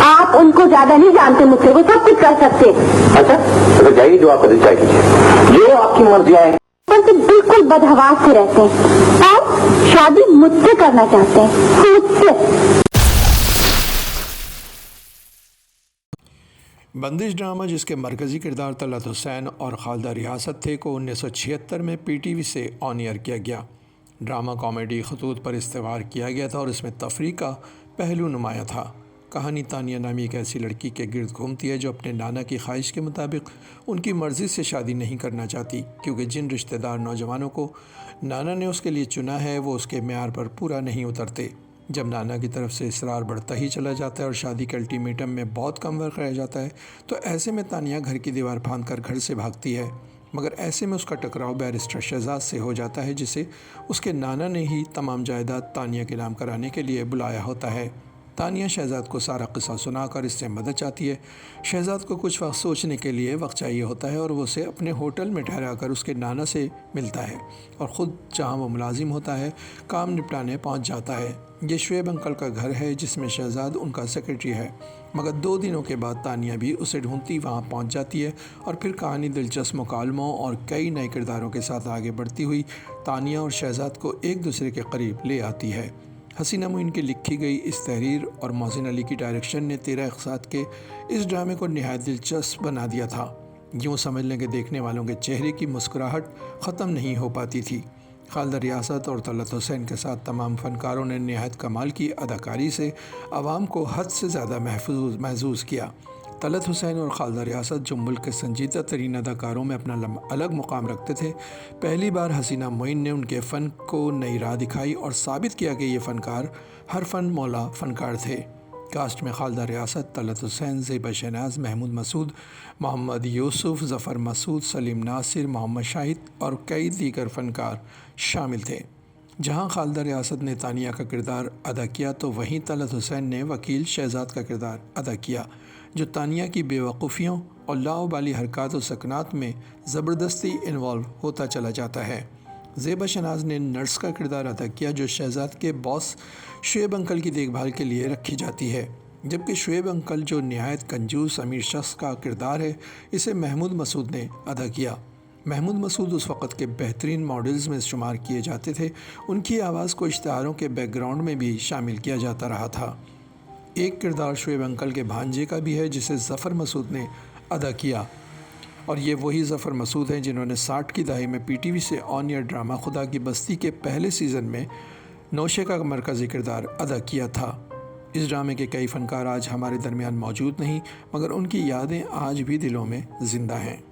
आप उनको ज्यादा नहीं जानते मुझसे, वो सब कुछ कर सकते। अच्छा तो जाइए, जो आपका दिल चाहिए, जो आपकी मर्जी आए। पर तो बिल्कुल बदहवास से रहते हैं और शादी मुझसे करना चाहते हैं, मुझसे। बंदिश ड्रामा, जिसके मरकज़ी किरदार तलत हुसैन और खालदा रियासत थे, को 1976 में PTV से ऑन एयर किया गया। ड्रामा कॉमेडी खतूत पर इस्तेमाल किया गया था और इसमें तफरीह का पहलू नुमाया था। कहानी तानिया नामी एक ऐसी लड़की के गिर्द घूमती है जो अपने नाना की ख्वाहिश के मुताबिक उनकी मर्ज़ी से शादी नहीं करना चाहती, क्योंकि जिन रिश्तेदार नौजवानों को नाना ने उसके लिए चुना है वो उसके मेयार पर पूरा नहीं उतरते। जब नाना की तरफ से इसरार बढ़ता ही चला जाता है और शादी के अल्टीमेटम में बहुत कम वक्त रह जाता है, तो ऐसे में तानिया घर की दीवार फांद कर घर से भागती है। मगर ऐसे में उसका टकराव बैरिस्टर शहजाद से हो जाता है, जिसे उसके नाना ने ही तमाम जायदाद तानिया के नाम कराने के लिए बुलाया होता है। तानिया शहजाद को सारा किस्सा सुनाकर इससे मदद चाहती है। शहजाद को कुछ वक्त सोचने के लिए वक्त चाहिए होता है और वो उसे अपने होटल में ठहराकर उसके नाना से मिलता है और ख़ुद जहाँ वो मुलाजिम होता है काम निपटाने पहुँच जाता है। ये शुएब अंकल का घर है, जिसमें शहजाद उनका सेक्रेटरी है। मगर 2 दिनों के बाद तानिया भी उसे ढूंढती वहाँ पहुँच जाती है और फिर कहानी दिलचस्प मुकालमों और कई नए किरदारों के साथ आगे बढ़ती हुई तानिया और शहजाद को एक दूसरे के करीब ले आती है। हसीना मोइन की लिखी गई इस तहरीर और मोहसिन अली की डायरेक्शन ने 13 अक़सात के इस ड्रामे को नहायत दिलचस्प बना दिया था। यूँ समझ लें कि देखने वालों के चेहरे की मुस्कुराहट ख़त्म नहीं हो पाती थी। खालदा रियासत और तलत हुसैन के साथ तमाम फ़नकारों ने नहायत कमाल की अदाकारी से आवाम को हद से ज़्यादा महसूस किया। तलत हुसैन और खालदा रियासत, जो मुल्क के संजीदा तरीन अदाकारों में अपना अलग मुकाम रखते थे, पहली बार हसीना मोइन ने उनके फ़न को नई राह दिखाई और साबित किया कि ये फ़नकार हर फ़न मौला फ़नकार थे। कास्ट में खालदा रियासत, तलत हुसैन, ज़ेबा शहनाज, महमूद मसूद, मोहम्मद यूसुफ, ज़फ़र मसूद, सलीम नासिर, मोहम्मद शाहिद और कई दीगर फ़नकार शामिल थे। जहां खालदा रियासत ने तानिया का किरदार अदा किया, तो वहीं तलत हुसैन ने वकील शहजाद का किरदार अदा किया, जो तानिया की बेवकूफ़ियों और लाउबाली हरकत और सकनात में ज़बरदस्ती इन्वॉल्व होता चला जाता है। ज़ेबा शहनाज ने नर्स का किरदार अदा किया, जो शहजाद के बॉस शुएब अंकल की देखभाल के लिए रखी जाती है, जबकि शुएब अंकल, जो नहायत कंजूस अमीर शख्स का किरदार है, इसे महमूद मसूद ने अदा किया। महमूद मसूद उस वक़्त के बेहतरीन मॉडल्स में शुमार किए जाते थे। उनकी आवाज़ को इश्तिहारों के बैकग्राउंड में भी शामिल किया जाता रहा था। एक किरदार शुएब अंकल के भांजे का भी है, जिसे ज़फ़र मसूद ने अदा किया, और ये वही ज़फ़र मसूद हैं जिन्होंने 60 की दहाई में PTV से ऑन एयर ड्रामा खुदा की बस्ती के पहले सीज़न में नौशे का मरकज़ी किरदार अदा किया था। इस ड्रामे के कई फ़नकार आज हमारे दरमियान मौजूद नहीं, मगर उनकी यादें आज भी दिलों में ज़िंदा हैं।